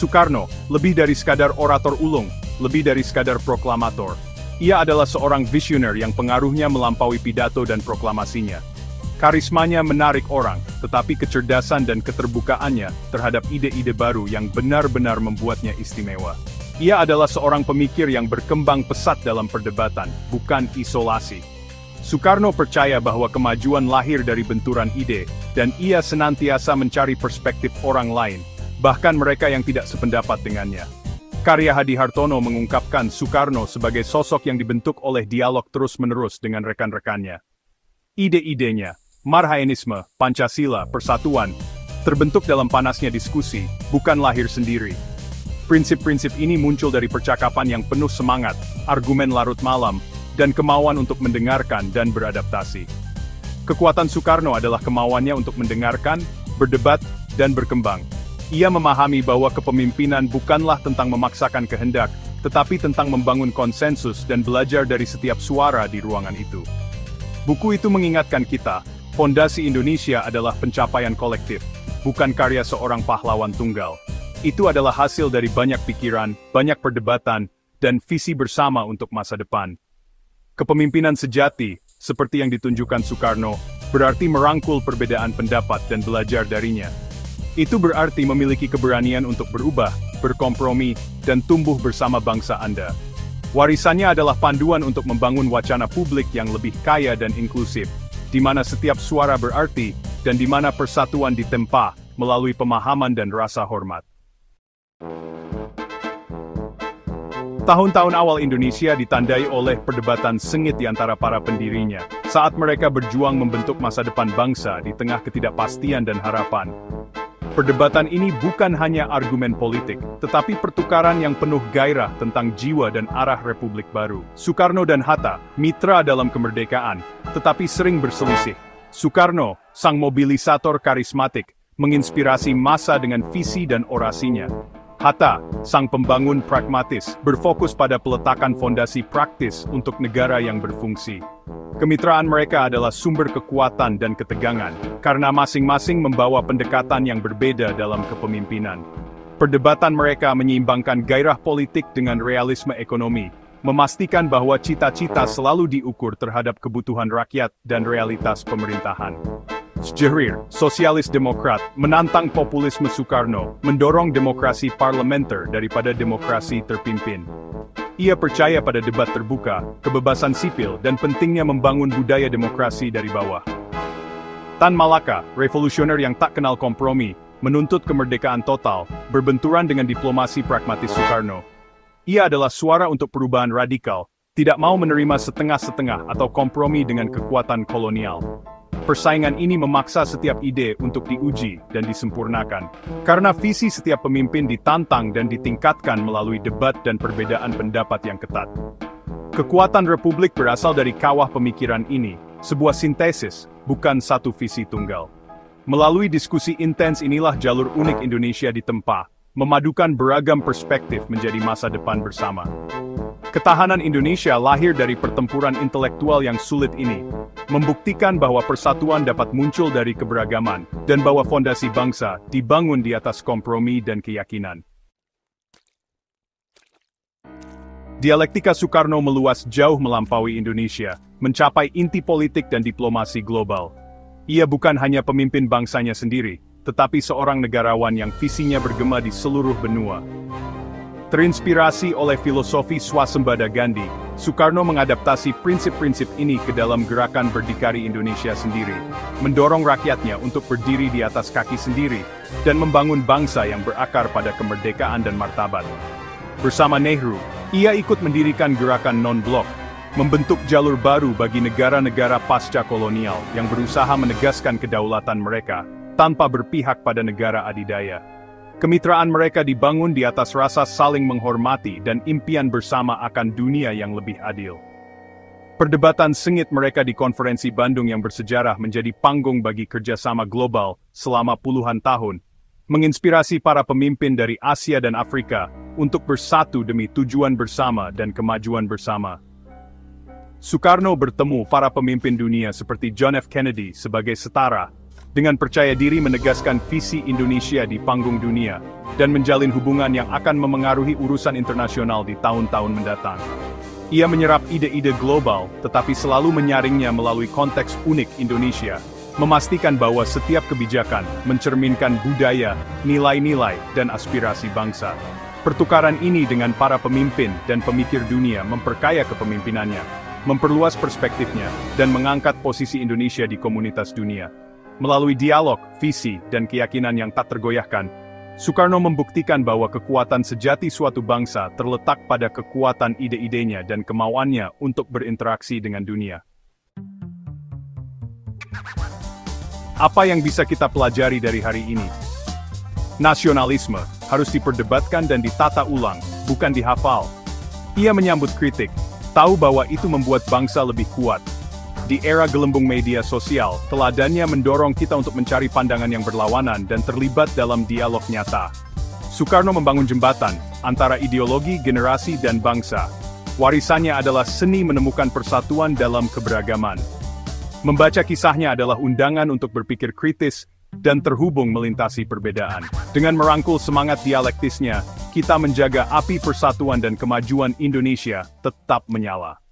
Soekarno, lebih dari sekadar orator ulung, lebih dari sekadar proklamator. Ia adalah seorang visioner yang pengaruhnya melampaui pidato dan proklamasinya. Karismanya menarik orang, tetapi kecerdasan dan keterbukaannya terhadap ide-ide baru yang benar-benar membuatnya istimewa. Ia adalah seorang pemikir yang berkembang pesat dalam perdebatan, bukan isolasi. Soekarno percaya bahwa kemajuan lahir dari benturan ide, dan ia senantiasa mencari perspektif orang lain, bahkan mereka yang tidak sependapat dengannya. Karya Hadi Hartono mengungkapkan Soekarno sebagai sosok yang dibentuk oleh dialog terus-menerus dengan rekan-rekannya. Ide-idenya, Marhaenisme, Pancasila, Persatuan, terbentuk dalam panasnya diskusi, bukan lahir sendiri. Prinsip-prinsip ini muncul dari percakapan yang penuh semangat, argumen larut malam, dan kemauan untuk mendengarkan dan beradaptasi. Kekuatan Soekarno adalah kemauannya untuk mendengarkan, berdebat, dan berkembang. Ia memahami bahwa kepemimpinan bukanlah tentang memaksakan kehendak, tetapi tentang membangun konsensus dan belajar dari setiap suara di ruangan itu. Buku itu mengingatkan kita, fondasi Indonesia adalah pencapaian kolektif, bukan karya seorang pahlawan tunggal. Itu adalah hasil dari banyak pikiran, banyak perdebatan, dan visi bersama untuk masa depan. Kepemimpinan sejati, seperti yang ditunjukkan Soekarno, berarti merangkul perbedaan pendapat dan belajar darinya. Itu berarti memiliki keberanian untuk berubah, berkompromi, dan tumbuh bersama bangsa Anda. Warisannya adalah panduan untuk membangun wacana publik yang lebih kaya dan inklusif, di mana setiap suara berarti, dan di mana persatuan ditempa melalui pemahaman dan rasa hormat. Tahun-tahun awal Indonesia ditandai oleh perdebatan sengit di antara para pendirinya, saat mereka berjuang membentuk masa depan bangsa di tengah ketidakpastian dan harapan. Perdebatan ini bukan hanya argumen politik, tetapi pertukaran yang penuh gairah tentang jiwa dan arah Republik baru. Soekarno dan Hatta, mitra dalam kemerdekaan, tetapi sering berselisih. Soekarno, sang mobilisator karismatik, menginspirasi massa dengan visi dan orasinya. Hatta, sang pembangun pragmatis, berfokus pada peletakan fondasi praktis untuk negara yang berfungsi. Kemitraan mereka adalah sumber kekuatan dan ketegangan, karena masing-masing membawa pendekatan yang berbeda dalam kepemimpinan. Perdebatan mereka menyeimbangkan gairah politik dengan realisme ekonomi, memastikan bahwa cita-cita selalu diukur terhadap kebutuhan rakyat dan realitas pemerintahan. Sjahrir, sosialis demokrat, menantang populisme Soekarno, mendorong demokrasi parlementer daripada demokrasi terpimpin. Ia percaya pada debat terbuka, kebebasan sipil, dan pentingnya membangun budaya demokrasi dari bawah. Tan Malaka, revolusioner yang tak kenal kompromi, menuntut kemerdekaan total, berbenturan dengan diplomasi pragmatis Soekarno. Ia adalah suara untuk perubahan radikal, tidak mau menerima setengah-setengah atau kompromi dengan kekuatan kolonial. Persaingan ini memaksa setiap ide untuk diuji dan disempurnakan. Karena visi setiap pemimpin ditantang dan ditingkatkan melalui debat dan perbedaan pendapat yang ketat. Kekuatan Republik berasal dari kawah pemikiran ini, sebuah sintesis, bukan satu visi tunggal. Melalui diskusi intens inilah jalur unik Indonesia ditempa, memadukan beragam perspektif menjadi masa depan bersama. Ketahanan Indonesia lahir dari pertempuran intelektual yang sulit ini, membuktikan bahwa persatuan dapat muncul dari keberagaman, dan bahwa fondasi bangsa dibangun di atas kompromi dan keyakinan. Dialektika Soekarno meluas jauh melampaui Indonesia, mencapai inti politik dan diplomasi global. Ia bukan hanya pemimpin bangsanya sendiri, tetapi seorang negarawan yang visinya bergema di seluruh benua. Terinspirasi oleh filosofi swasembada Gandhi, Soekarno mengadaptasi prinsip-prinsip ini ke dalam gerakan berdikari Indonesia sendiri, mendorong rakyatnya untuk berdiri di atas kaki sendiri, dan membangun bangsa yang berakar pada kemerdekaan dan martabat. Bersama Nehru, ia ikut mendirikan gerakan non-blok, membentuk jalur baru bagi negara-negara pasca kolonial yang berusaha menegaskan kedaulatan mereka, tanpa berpihak pada negara adidaya. Kemitraan mereka dibangun di atas rasa saling menghormati dan impian bersama akan dunia yang lebih adil. Perdebatan sengit mereka di Konferensi Bandung yang bersejarah menjadi panggung bagi kerjasama global selama puluhan tahun, menginspirasi para pemimpin dari Asia dan Afrika untuk bersatu demi tujuan bersama dan kemajuan bersama. Soekarno bertemu para pemimpin dunia seperti John F. Kennedy sebagai setara, dengan percaya diri menegaskan visi Indonesia di panggung dunia, dan menjalin hubungan yang akan memengaruhi urusan internasional di tahun-tahun mendatang. Ia menyerap ide-ide global, tetapi selalu menyaringnya melalui konteks unik Indonesia, memastikan bahwa setiap kebijakan mencerminkan budaya, nilai-nilai, dan aspirasi bangsa. Pertukaran ini dengan para pemimpin dan pemikir dunia memperkaya kepemimpinannya, memperluas perspektifnya, dan mengangkat posisi Indonesia di komunitas dunia. Melalui dialog, visi, dan keyakinan yang tak tergoyahkan, Soekarno membuktikan bahwa kekuatan sejati suatu bangsa terletak pada kekuatan ide-idenya dan kemauannya untuk berinteraksi dengan dunia. Apa yang bisa kita pelajari dari hari ini? Nasionalisme harus diperdebatkan dan ditata ulang, bukan dihafal. Ia menyambut kritik, tahu bahwa itu membuat bangsa lebih kuat. Di era gelembung media sosial, teladannya mendorong kita untuk mencari pandangan yang berlawanan dan terlibat dalam dialog nyata. Soekarno membangun jembatan antara ideologi, generasi, dan bangsa. Warisannya adalah seni menemukan persatuan dalam keberagaman. Membaca kisahnya adalah undangan untuk berpikir kritis dan terhubung melintasi perbedaan. Dengan merangkul semangat dialektisnya, kita menjaga api persatuan dan kemajuan Indonesia tetap menyala.